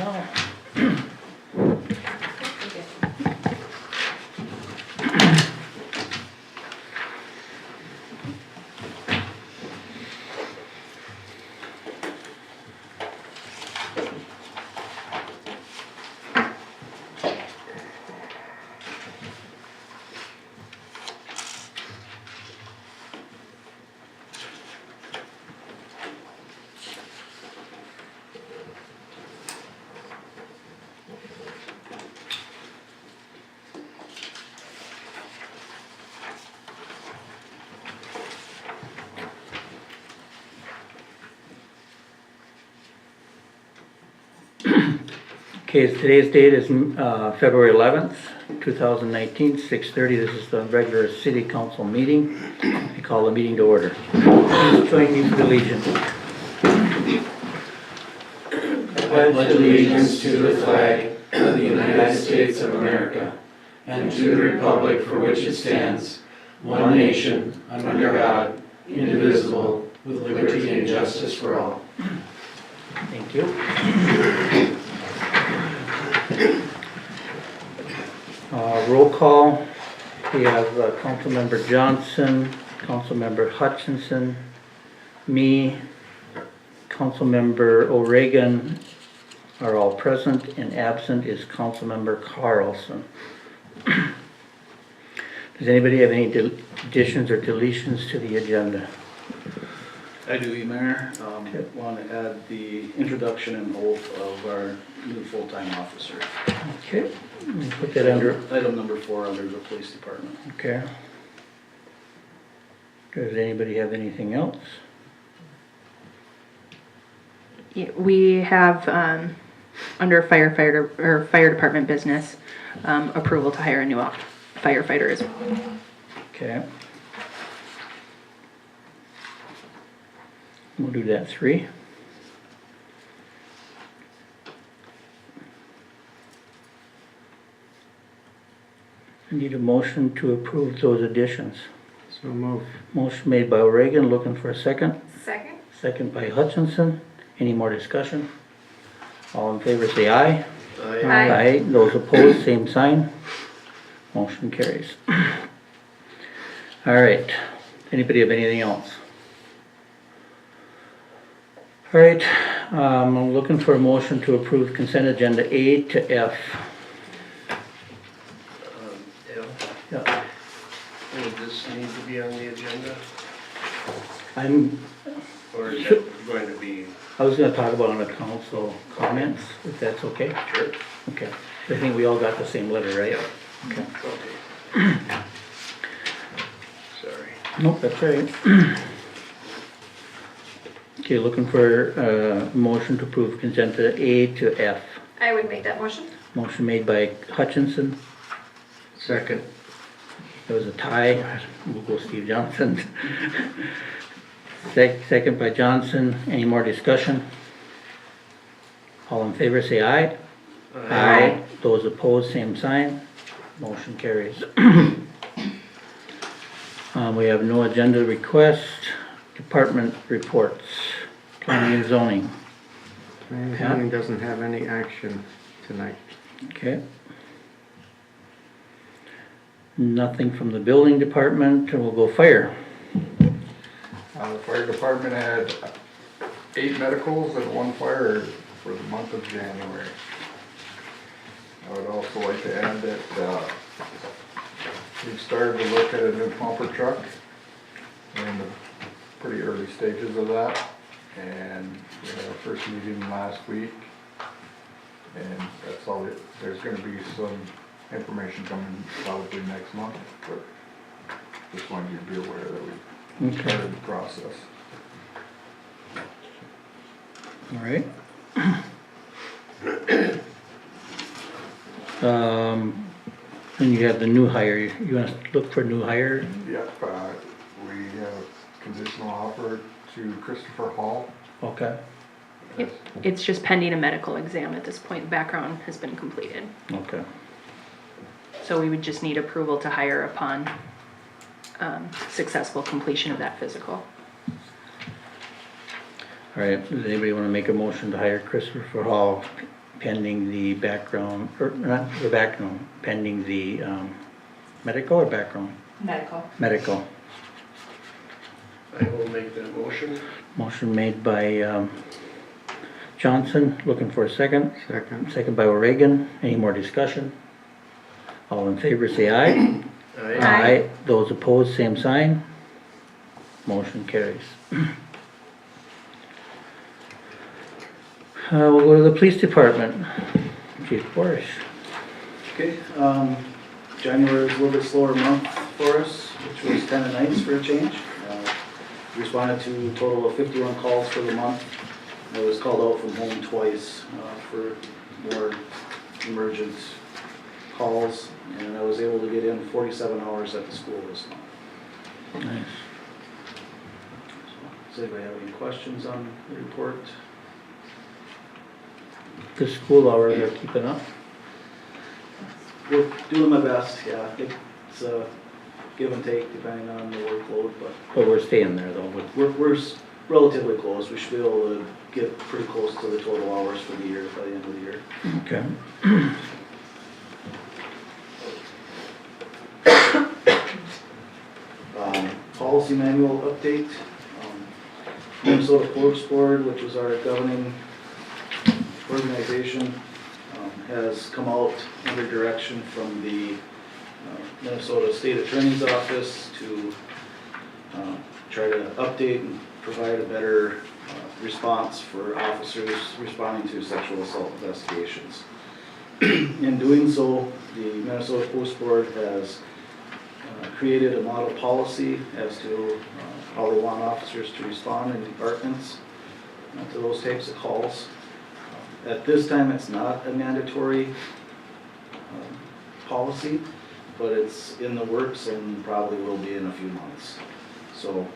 No. Okay, today's date is February 11th, 2019, 6:30. This is the regular city council meeting. I call the meeting to order. Please join me for the allegiance. I pledge allegiance to the flag of the United States of America and to the republic for which it stands, one nation, under God, indivisible, with liberty and justice for all. Thank you. Roll call. We have Councilmember Johnson, Councilmember Hutchinson, me, Councilmember O'Regan are all present, and absent is Councilmember Carlson. Does anybody have any additions or deletions to the agenda? I do, Mayor. Okay. Want to add the introduction and oath of our new full-time officer. Okay, we'll put that under, Item number 4 under the police department. okay. Does anybody have anything else? Yeah, we have, under firefighter, or fire department business, approval to hire a new firefighter as well. Okay. We'll do that 3. I need a motion to approve those additions. So move. Motion made by O'Regan, looking for a second. Second? Second by Hutchinson. Any more discussion? All in favor say aye. Aye. Those opposed, same sign. Motion carries. All right. Anybody have anything else? All right. I'm looking for a motion to approve consent agenda A to F. Yeah. Would this need to be on the agenda, or is Sure. it going to be? I was gonna talk about on the council comments, if that's okay? Sure. Okay. I think we all got the same letter, right? Okay. Okay. Sorry. Nope, that's right. Okay, looking for a motion to approve consent to A to F. I would make that motion. Motion made by Hutchinson. Second. There was a tie. We'll go Steve Johnson. Second by Johnson. Any more discussion? All in favor say aye. Aye. Those opposed, same sign. Motion carries. We have no agenda request. Department reports. Planning and zoning. Planning and zoning doesn't have any action tonight. Okay. Nothing from the building department. We'll go fire. The fire department had 8 medicals and 1 fire for the month of January. I would also like to add that we've started to look at a new pumper truck. We're in the pretty early stages of that, and we had our first meeting last week. And that's all. There's going to be some information coming probably next month, but just wanted you to be aware that we started the process. All right. And you have the new hire. You want to look for a new hire? Yep, we have a conditional offer to Christopher Hall. Okay. It's just pending a medical exam at this point. Background has been completed. Okay. So we would just need approval to hire upon successful completion of that physical. All right. Does anybody want to make a motion to hire Christopher Hall pending the background, or not the background, pending the medical or background? Medical. Medical. I will make that motion. Motion made by Johnson, looking for a second. Second. Second by O'Regan. Any more discussion? All in favor say aye. Aye. Those opposed, same sign. Motion carries. We'll go to the police department. Chief Boris. Okay, January was a little bit slower month for us, which was kind of nice for a change. Responded to a total of 51 calls for the month. I was called out from home twice for more emergent calls, and I was able to get in 47 hours at the school this month. Nice. Does anybody have any questions on the report? The school hours are keeping up. We're doing my best, yeah. It's a give and take depending on the workload, but But we're staying there though. we're relatively close. We should be able to get pretty close to the total hours for the year by the end of the year. Okay. Policy manual update. Minnesota Forest Board, which is our governing organization, has come out under direction from the Minnesota State Attorney's Office to try to update and provide a better response for officers responding to sexual assault investigations. In doing so, the Minnesota Post Board has created a model policy as to how they want officers to respond in departments to those types of calls. At this time, it's not a mandatory policy, but it's in the works and probably will be in a few months. So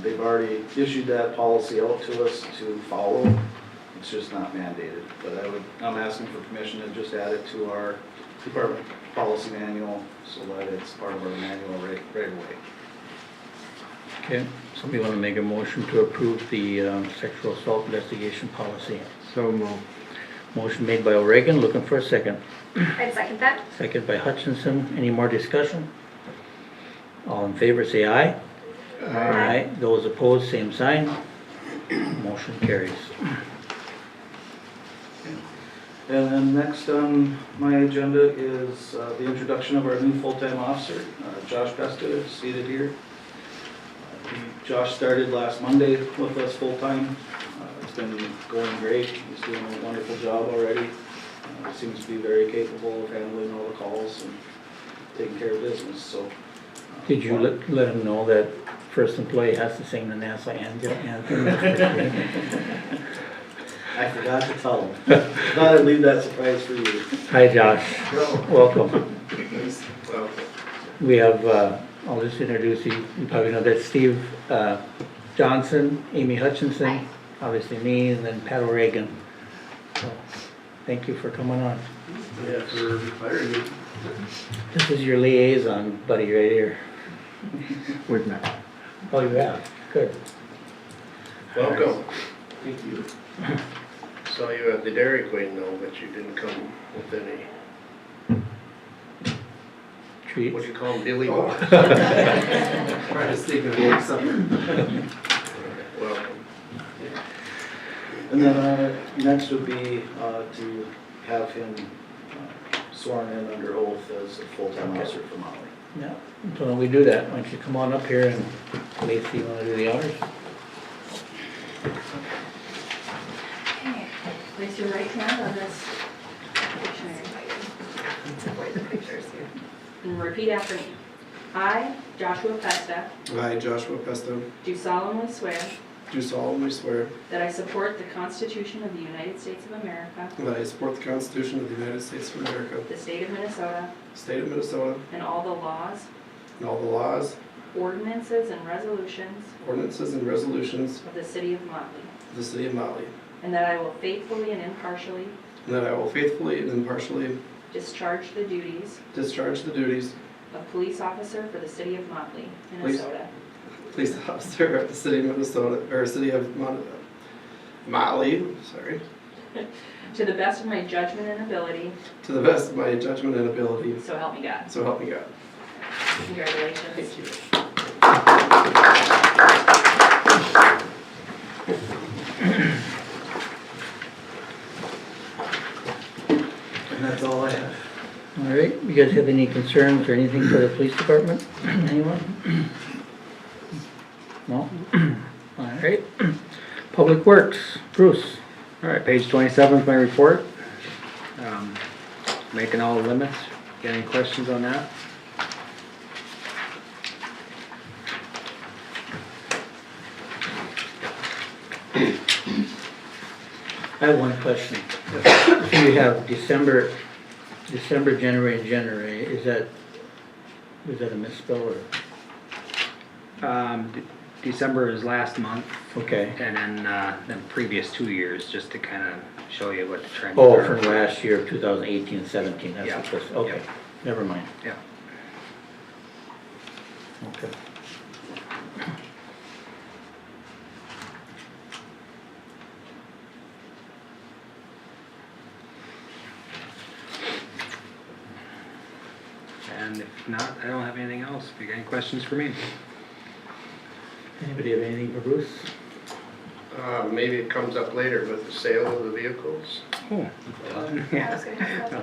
they've already issued that policy out to us to follow. It's just not mandated, but I'm asking for permission to just add it to our department policy manual so that it's part of our manual right away. Okay, somebody want to make a motion to approve the sexual assault investigation policy? So moved. Motion made by O'Regan, looking for a second. I'd second that. Second by Hutchinson. Any more discussion? All in favor say aye. Aye. Those opposed, same sign. Motion carries. And then next on my agenda is the introduction of our new full-time officer, Josh Pesta, is seated here. Josh started last Monday with us full-time. It's been going great. He's doing a wonderful job already. Seems to be very capable of handling all the calls and taking care of business, so. Did you let him know that first employee has to sing the NASA anthem? I forgot to tell him. Thought I'd leave that surprise for you. Hi Josh, welcome. Well, We have, I'll just introduce you, you probably know that Steve Johnson, Amy Hutchinson, Hi. obviously me, and then Pat O'Regan. So, thank you for coming on. yeah, for hiring me. This is your liaison buddy right here. We've met. Oh, you have? Good. Welcome. Thank you. Saw you at the Dairy Queen though, but you didn't come with any, Treats. what do you call them, dilly bars? Trying to sneak in something. Welcome. And then next would be to have him sworn in under oath as a full-time officer for Molly. Yeah, so when we do that, why don't you come on up here and Lacey, you wanna do the honors? Okay, place your right hand on this dictionary. And repeat after me. I, Joshua Pesta, I, Joshua Pesta, do solemnly swear do solemnly swear that I support the Constitution of the United States of America, that I support the Constitution of the United States of America, the state of Minnesota, the state of Minnesota, and all the laws, and all the laws, ordinances, and resolutions ordinances, and resolutions of the city of Motley, of the city of Motley, and that I will faithfully and impartially and that I will faithfully and impartially discharge the duties discharge the duties of police officer for the city of Motley, Police- Minnesota, police officer of the city of Minnesota, or city of Motley, sorry, To the best of my judgment and ability, to the best of my judgment and ability, so help me God. so help me God. Congratulations. Thank you. And that's all I have. All right, you guys have any concerns or anything for the police department? Anyone? No? All right. Public Works, Bruce. All right, page 27 is my report. Making all the limits. Got any questions on that? I have one question. So you have December, January, and January, is that a misspell or? December is last month, Okay. and then the previous 2 years, just to kind of show you what the trend. Oh, from last year, 2018, 17, that's Yeah. what this, okay, Yeah. never mind, Yeah. okay. And if not, I don't have anything else. If you got any questions for me? Anybody have anything for Bruce? Maybe it comes up later with the sale of the vehicles. Oh. I was Yeah. gonna ask that.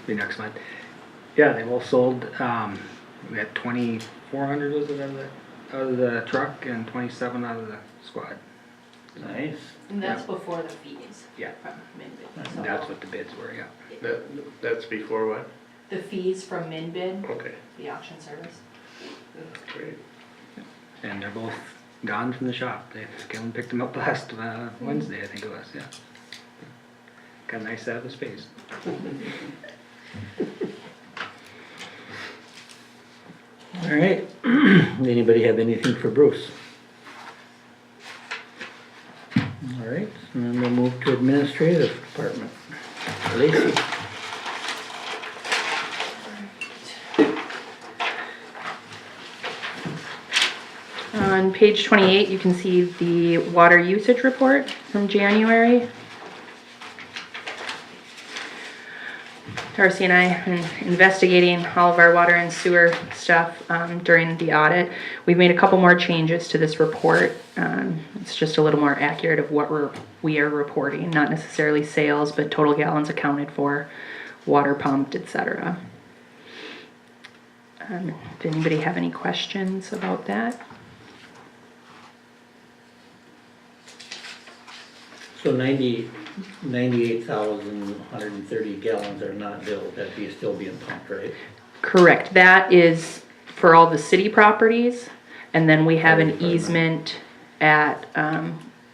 Be next month. Yeah, they both sold. We had 2,400 was it out of the truck and 27 out of the squad. Nice. And that's before the fees. Yeah. From Minbid. So That's what the bids were, yeah. That's before what? the fees from Minbid, Okay, the auction service. great. And they're both gone from the shop. They came and picked them up last Wednesday, I think it was, yeah. Got a nice out of the space. All right, anybody have anything for Bruce? All right, and then we'll move to administrative department. Lacy. On page 28, you can see the water usage report from January. Darcy and I have been investigating all of our water and sewer stuff during the audit. We've made a couple more changes to this report. It's just a little more accurate of what we are reporting, not necessarily sales, but total gallons accounted for, water pumped, etc. Did anybody have any questions about that? So 98,130 gallons are not billed, that'd be still being pumped, right? Correct, that is for all the city properties, and then we have an Fire department. easement at,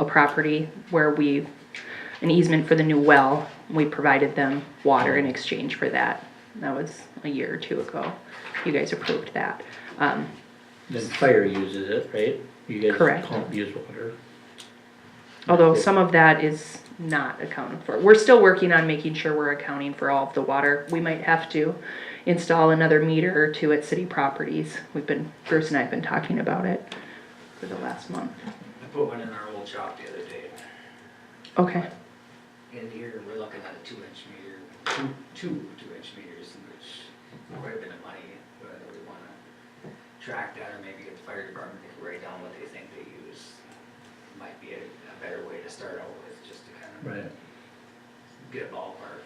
a property where an easement for the new well, we provided them water in exchange for that. That was a year or two ago, you guys approved that. Then fire uses it, right? You guys Correct. pump, use water. Although some of that is not accounted for. We're still working on making sure we're accounting for all of the water. We might have to install another meter or two at city properties. Bruce and I have been talking about it for the last month. I put one in our old shop the other day. Okay, In here, we're looking at a 2-inch meter, two 2-inch meters, which is quite a bit of money. Whether we wanna track that or maybe get the fire department to write down what they think they use. Might be a better way to start out with, just to kind of Right. get a ballpark.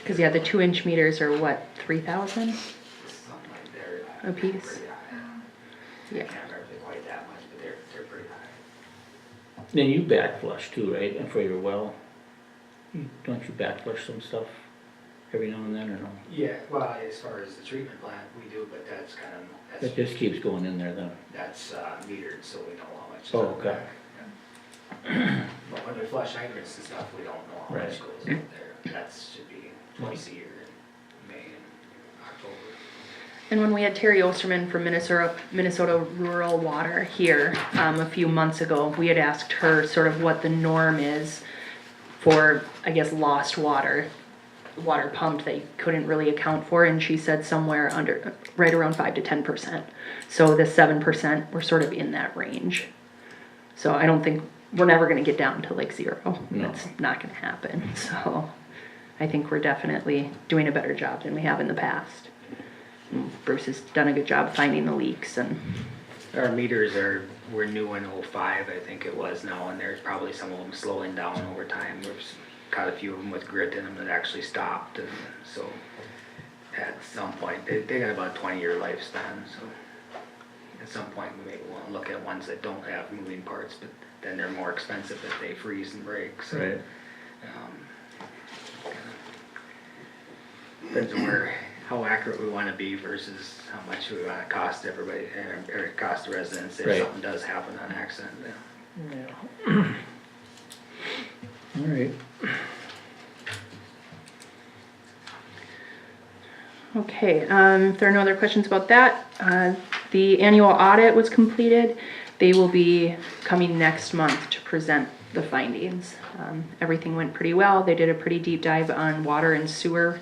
cause yeah, the 2-inch meters are what, 3,000? Something like they're A piece? pretty high. Yeah. I can't remember if they're quite that much, but they're pretty high. Then you back flush too, right, and for your well? Don't you back flush some stuff every now and then, or no? Yeah, well, as far as the treatment plant, we do, but that's kind of, It just keeps going in there then? that's metered, so we know how much. is Oh, out okay. there. But when we flush hydrants and stuff, we don't know how much Right. goes out there. That should be twice a year in May and October. And when we had Terry Osterman from Minnesota Rural Water here a few months ago, we had asked her sort of what the norm is for, I guess, lost water pumped that you couldn't really account for, and she said somewhere right around 5 to 10%. So the 7%, we're sort of in that range. So I don't think we're never gonna get down to like 0. No. That's not gonna happen, so I think we're definitely doing a better job than we have in the past. Bruce has done a good job finding the leaks and, Our meters were new in '05, I think it was now, and there's probably some of them slowing down over time. We've caught a few of them with grit in them that actually stopped, and so at some point, they got about a 20-year lifespan, so at some point we may want to look at ones that don't have moving parts, but then they're more expensive if they freeze and break, so. Right. Depends on how accurate we wanna be versus how much we wanna cost everybody, or cost the residents if Right. something does happen on accident. Yeah. All right. okay, if there are no other questions about that, the annual audit was completed. They will be coming next month to present the findings. Everything went pretty well. They did a pretty deep dive on water and sewer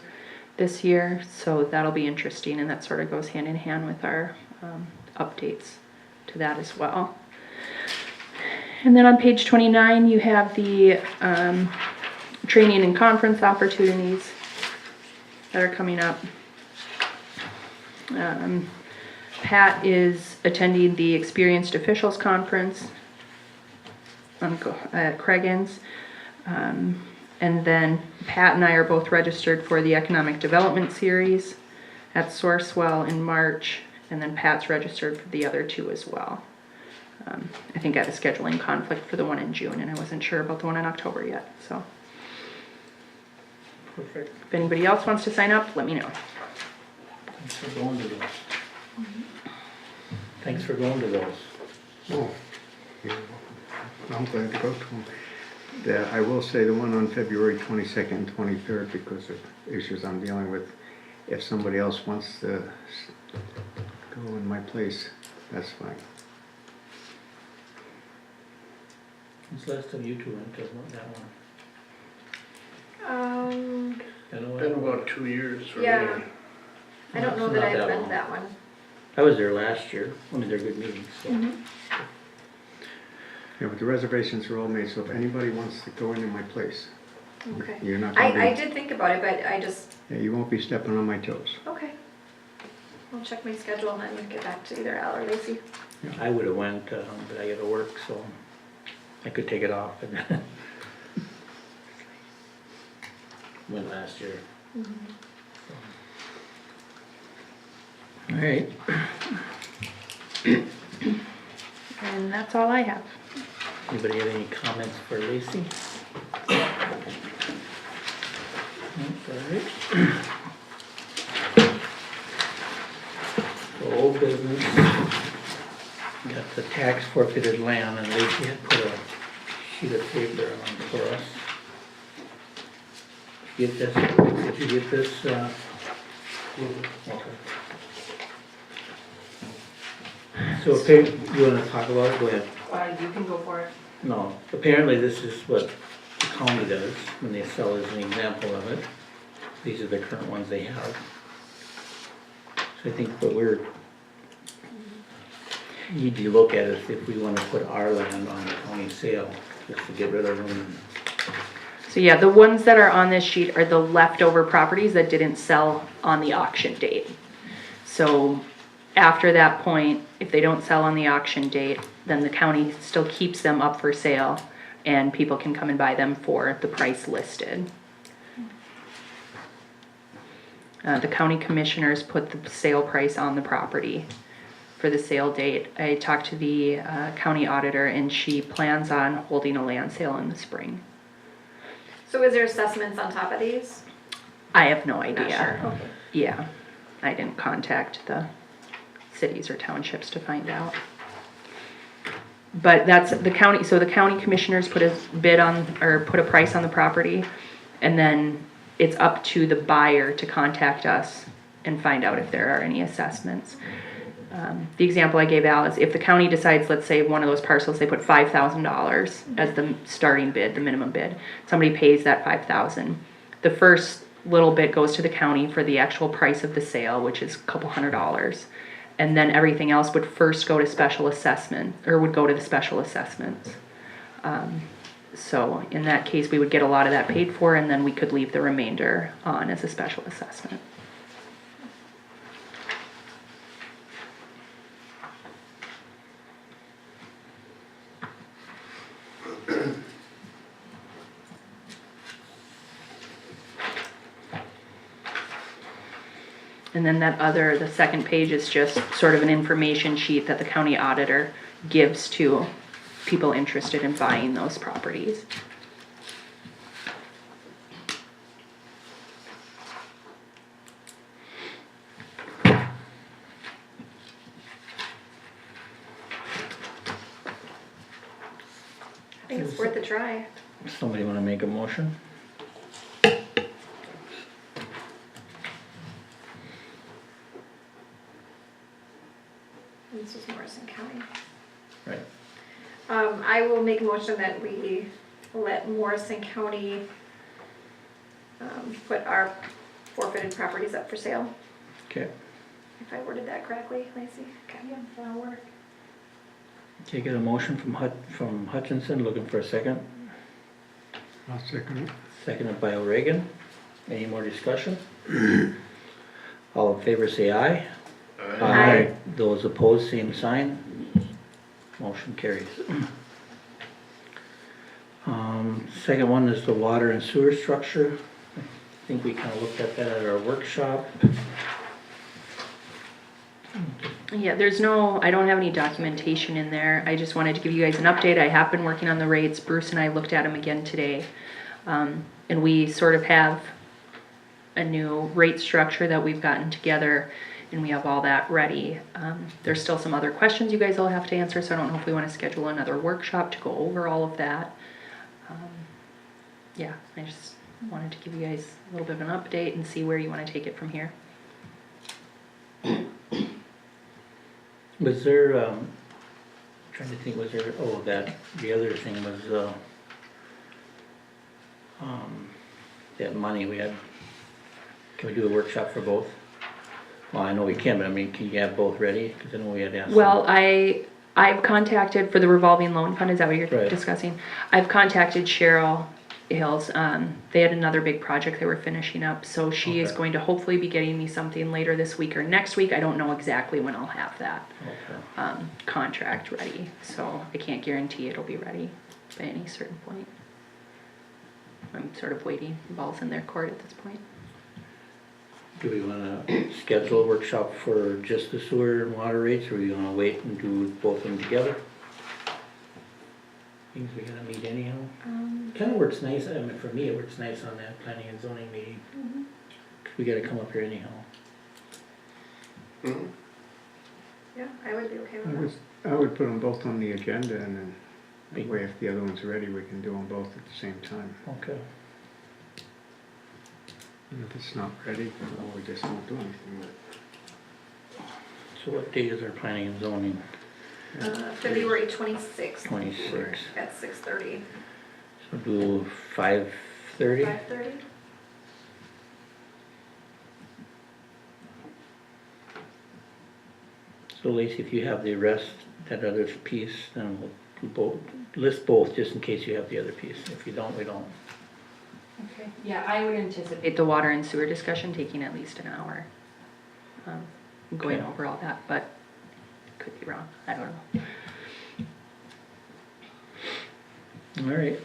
this year, so that'll be interesting, and that sort of goes hand in hand with our updates to that as well. And then on page 29, you have the training and conference opportunities that are coming up. Pat is attending the Experienced Officials Conference at Craigens. And then Pat and I are both registered for the Economic Development Series at Sourcewell in March, and then Pat's registered for the other two as well. I think I have a scheduling conflict for the one in June, and I wasn't sure about the one in October yet, so. Perfect. If anybody else wants to sign up, let me know. Thanks for going to those. Thanks for going to those. Oh, yeah, I'm glad to go to them. I will say the one on February 22nd and 23rd, because of issues I'm dealing with, if somebody else wants to go in my place, that's fine. When's the last time you two went to that one? Been a while? Been about 2 years for me. Yeah. I don't know It's that not I've that been long. to that one. I was there last year. I mean, they're good meetings, so. Yeah, but the reservations are all made, so if anybody wants to go into my place, Okay. you're not gonna I be, did think about it, but I just, yeah, you won't be stepping on my toes. okay. I'll check my schedule and then get back to either Al or Lacey. I would've went, but I gotta work, so I could take it off and went last year. All right. And that's all I have. Anybody have any comments for Lacey? All right. So old business. Got the tax forfeited land, and Lacey had put a sheet of paper on for us. Get this, did you get this, okay. So, you wanna talk about it? Go ahead. You can go for it. No, apparently this is what the county does when they sell as an example of it. These are the current ones they have. So I think what need to look at is if we wanna put our land on the county sale, just to get rid of them. So yeah, the ones that are on this sheet are the leftover properties that didn't sell on the auction date. So after that point, if they don't sell on the auction date, then the county still keeps them up for sale and people can come and buy them for the price listed. The county commissioners put the sale price on the property for the sale date. I talked to the county auditor and she plans on holding a land sale in the spring. So is there assessments on top of these? I have no Not idea. sure. Okay. Yeah, I didn't contact the cities or townships to find out. But that's the county, so the county commissioners put a bid on, or put a price on the property, and then it's up to the buyer to contact us and find out if there are any assessments. The example I gave Al is if the county decides, let's say one of those parcels, they put $5,000 as the starting bid, the minimum bid. Somebody pays that $5,000. The first little bit goes to the county for the actual price of the sale, which is a couple $100s. And then everything else would first go to special assessment, or would go to the special assessments. So in that case, we would get a lot of that paid for, and then we could leave the remainder on as a special assessment. And then the second page is just sort of an information sheet that the county auditor gives to people interested in buying those properties. I think it's worth a try. Somebody wanna make a motion? This is Morrison County. Right. I will make a motion that we let Morrison County put our forfeited properties up for sale. Okay. If I worded that correctly, Lacey? Okay, yeah, that'll work. Okay, get a motion from Hutchinson, looking for a second. I'll second it. Seconded by O'Regan. Any more discussion? All in favor say aye. Aye. Those opposed, same sign. Motion carries. Second one is the water and sewer structure. I think we kind of looked at that at our workshop. Yeah, I don't have any documentation in there. I just wanted to give you guys an update. I have been working on the rates. Bruce and I looked at them again today. And we sort of have a new rate structure that we've gotten together, and we have all that ready. There's still some other questions you guys all have to answer, so I don't know if we want to schedule another workshop to go over all of that. Yeah, I just wanted to give you guys a little bit of an update and see where you want to take it from here. Was there, trying to think, was there, the other thing was, that money we had, can we do a workshop for both? Well, I know we can, but I mean, can you have both ready? Because I know we had asked. Well, I've contacted for the revolving loan fund, is that what you're Right. discussing? I've contacted Cheryl Hills. They had another big project they were finishing up, so she is Okay. going to hopefully be getting me something later this week or next week. I don't know exactly when I'll have that Okay. contract ready, so I can't guarantee it'll be ready by any certain point. I'm sort of waiting, balls in their court at this point. Do we wanna schedule a workshop for just the sewer and water rates, or we wanna wait and do both of them together? Things we gotta meet anyhow. Kinda works nice, I mean, for me, it works nice on that planning and zoning meeting. 'Cause we gotta come up here anyhow. Mhm. Yeah, I would be okay with that. I would put them both on the agenda, and then that way if the other one's ready, we can do them both at the same time. Okay. And if it's not ready, well, we just won't do anything with it. So what date is our planning and zoning? February 26th 26. at 6:30. So do 5:30? 5:30? So Lacey, if you have the rest, that other piece, then we'll do both, list both, just in case you have the other piece. If you don't, we don't. Okay, yeah, I would anticipate the water and sewer discussion taking at least an hour. Going Okay. over all that, but could be wrong, I don't know. All right.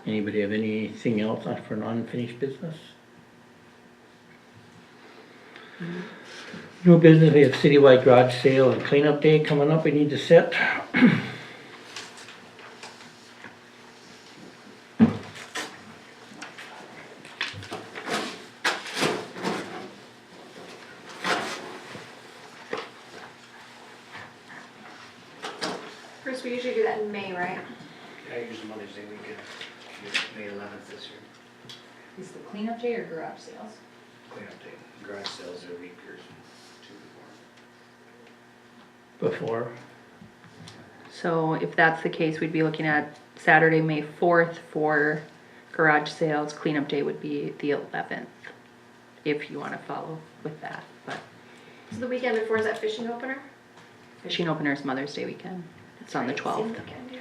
Anybody have anything else for an unfinished business? No business, we have citywide garage sale and cleanup day coming up, we need to set. Bruce, we usually do that in May, right? I usually Mother's Day weekend, May 11th this year, Is the cleanup day or garage sales? cleanup day. Garage sales are a week or two before. Before, So if that's the case, we'd be looking at Saturday, May 4th for garage sales. Cleanup day would be the 11th, if you want to follow with that. But So the weekend before is that fishing opener? fishing opener is Mother's Day weekend. It's on the Right, 12th. same weekend, yeah.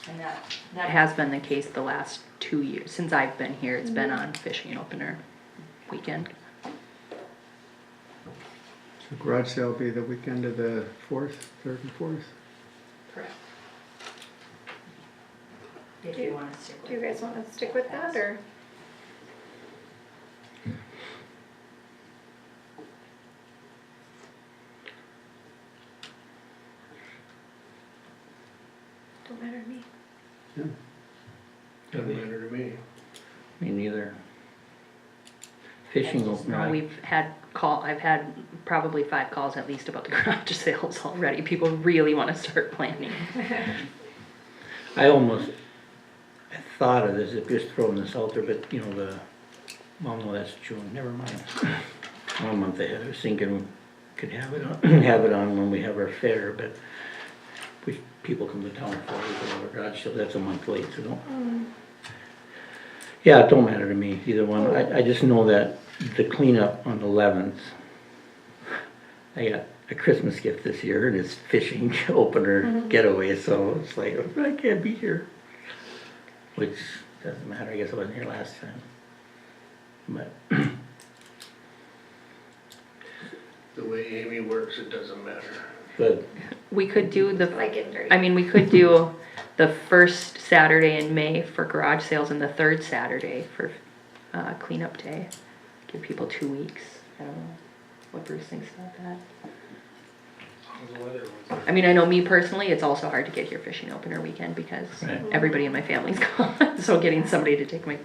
And that has been the case the last 2 years, since I've been here, it's been on fishing opener weekend. So garage sale will be the weekend of the 4th, 3rd and 4th? Correct. If Do- you wanna stick Do you guys wanna stick with that, or? Don't matter to me. Doesn't matter to me. Me neither. Fishing opener. No, I've had probably 5 calls at least about the garage sales already. People really wanna start planning. I thought of this, if just throwing this out there, but you know, well, no, that's June, never mind. I'm a month ahead, I was thinking we could have it on when we have our fair, but people come to town for it, we can have a garage sale, that's a month late, so don't. Yeah, it don't matter to me, either one, I just know that the cleanup on the 11th, I got a Christmas gift this year, and it's fishing opener getaway, so it's like, I can't be here. Which doesn't matter, I guess I wasn't here last time. But, The way Amy works, it doesn't matter. good, We could do Like getting dirty. I mean, we could do the first Saturday in May for garage sales and the third Saturday for cleanup day. Give people 2 weeks. I don't know what Bruce thinks about that. I mean, I know me personally, it's also hard to get here fishing opener weekend because Right. everybody in my family's gone. So getting somebody to take my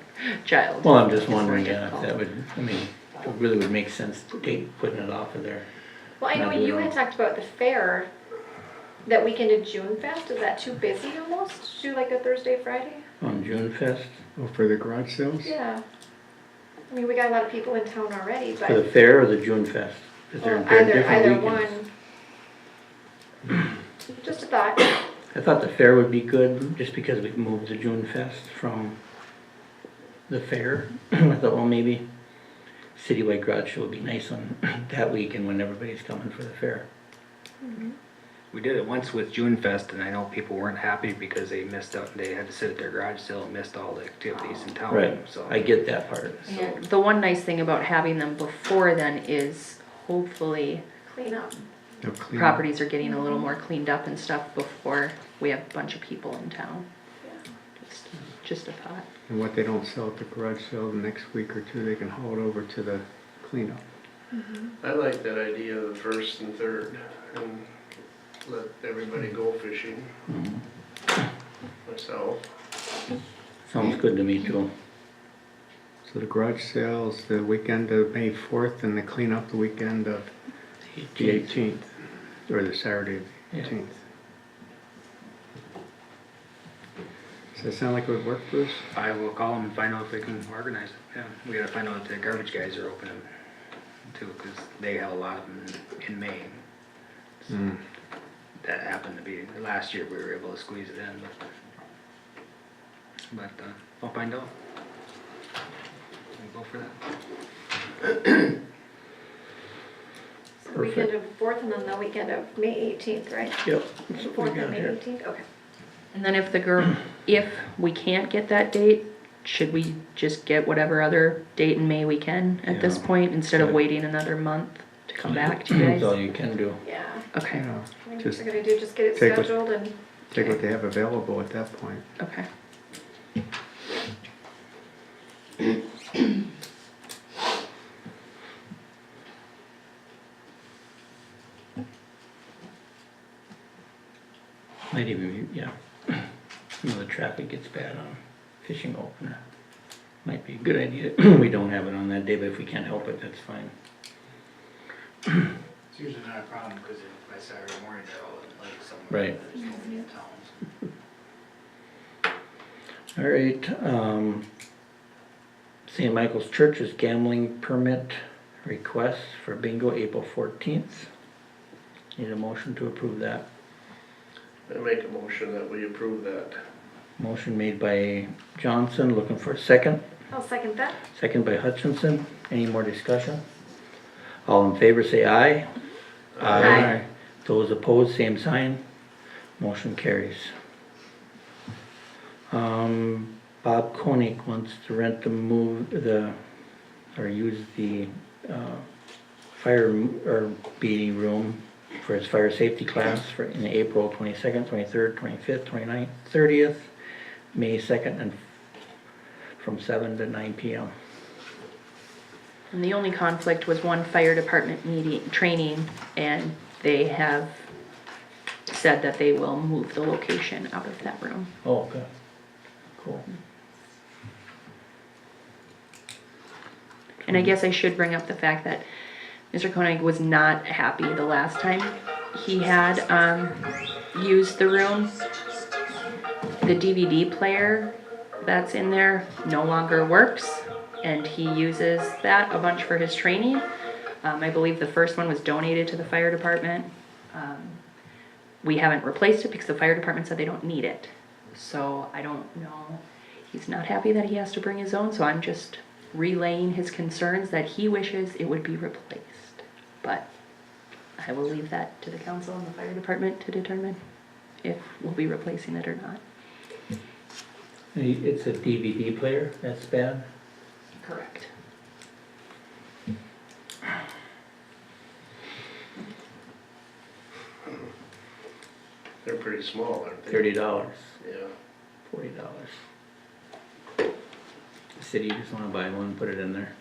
child. well, I'm just is very wondering, yeah, if difficult. that would, I mean, it really would make sense to putting it off of there. Well, I know Not do you it had all. talked about the fair, that weekend of June Fest, is that too busy almost, to do like a Thursday, Friday? On June Fest, Oh, for the garage sales? Yeah. I mean, we got a lot of people in town already, but. for the fair or the June Fest? Is there Well, they're either different weekends? one. Just a thought. I thought the fair would be good, just because we've moved the June Fest from the fair. I thought, well, maybe citywide garage show would be nice on that weekend when everybody's coming for the fair. We did it once with June Fest, and I know people weren't happy because they missed out, they had to sit at their garage sale and missed all the activities in town, Right, so. I get that part. And the one nice thing about having them before then is hopefully Clean up. They'll clean up. properties are getting a little more cleaned up and stuff before we have a bunch of people in town. Just a thought. And what they don't sell at the garage sale the next week or two, they can haul it over to the cleanup. I like that idea of the 1st and 3rd, and let everybody go fishing. Myself. Sounds good to me too. So the garage sales the weekend of May 4th and the cleanup the weekend of the 18th, or the Saturday of the Yeah. 18th. Does that sound like it would work, Bruce? I will call them and find out if they can organize it, yeah. We gotta find out if the garbage guys are open too, cause they have a lot of them in May. Mm. That happened to be, last year we were able to squeeze it in, but I'll find out. We'll go for that. So the weekend of 4th and then the weekend of May 18th, right? Yep. That's what we 4th got and May here. 18th, okay. And then if if we can't get that date, should we just get whatever other date in May we can at this Yeah. point, instead of Right. waiting another month to come back to you That's all guys? you can do. Yeah. Okay, Yeah, I think what just we're gonna do, just get it take what- scheduled and. take what they have available at that point. okay. Might even, yeah. You know, the traffic gets bad on fishing opener. Might be a good idea. We don't have it on that day, but if we can't help it, that's fine. It's usually not a problem, because by Saturday morning, they're all in like somewhere. Right. There's nobody in town. All right, St. Michael's Church's gambling permit request for bingo April 14th. Need a motion to approve that. I make a motion that we approve that. Motion made by Johnson, looking for a second. I'll second that. Second by Hutchinson. Any more discussion? All in favor say aye. Aye. Those opposed, same sign. Motion carries. Bob Koenig wants to rent or use the, fire or beating room for his fire safety class in April 22nd, 23rd, 25th, 29th, 30th, May 2nd, and from 7 to 9 p.m. And the only conflict was one fire department training, and they have said that they will move the location out of that room. Oh, okay. Cool. And I guess I should bring up the fact that Mr. Koenig was not happy the last time he had used the room. The DVD player that's in there no longer works, and he uses that a bunch for his training. I believe the first one was donated to the fire department. We haven't replaced it because the fire department said they don't need it. So I don't know. He's not happy that he has to bring his own, so I'm just relaying his concerns that he wishes it would be replaced. But I will leave that to the council and the fire department to determine if we'll be replacing it or not. It's a DVD player, that's bad. Correct. They're pretty small, aren't they? $30, Yeah. $40. The city just wanna buy one, put it in there.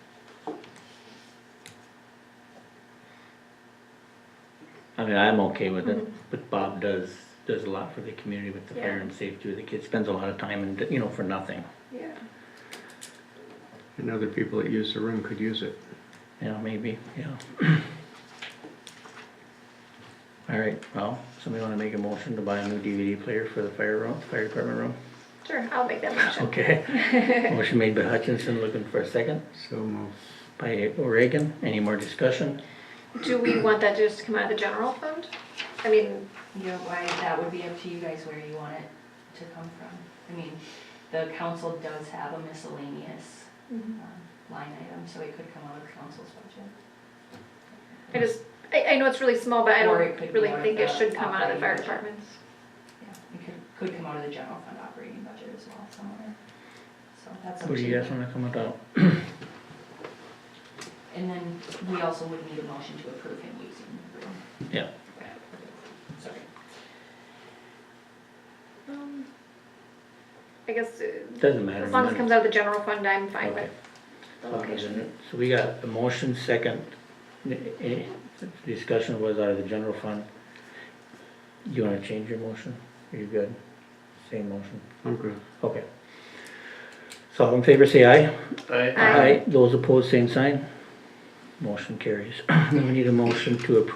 I mean, I'm okay with it, but Bob does a lot for the community with the fire and safety with the kids, spends a lot of time and, for nothing. Yeah. And other people that use the room could use it. Yeah, maybe, yeah. All right, well, somebody wanna make a motion to buy a new DVD player for the fire department room? Sure, I'll make that motion. Okay. Motion made by Hutchinson, looking for a second, So moved. by O'Regan. Any more discussion? Do we want that just to come out of the general fund? I mean, Yeah, why, that would be up to you guys where you want it to come from. I mean, the council does have a miscellaneous line item, so it could come out of council's budget. I know it's really small, but I Or don't it could really be out of think it the should come out of the fire operating budget. departments. Yeah, it could come out of the general fund operating budget as well somewhere. So that's up What to do you. you guys wanna come about? And then we also would need a motion to approve him using the room. Yeah. Sorry. I guess, Doesn't matter. as long as it comes out of the general fund, I'm fine Okay. with the location. So we got a motion, second, discussion was out of the general fund. You wanna change your motion? Are you good? Same motion? I'm good. Okay. So all in favor say aye. I, Aye. Those opposed, same sign. Motion carries. Then we need a motion to approve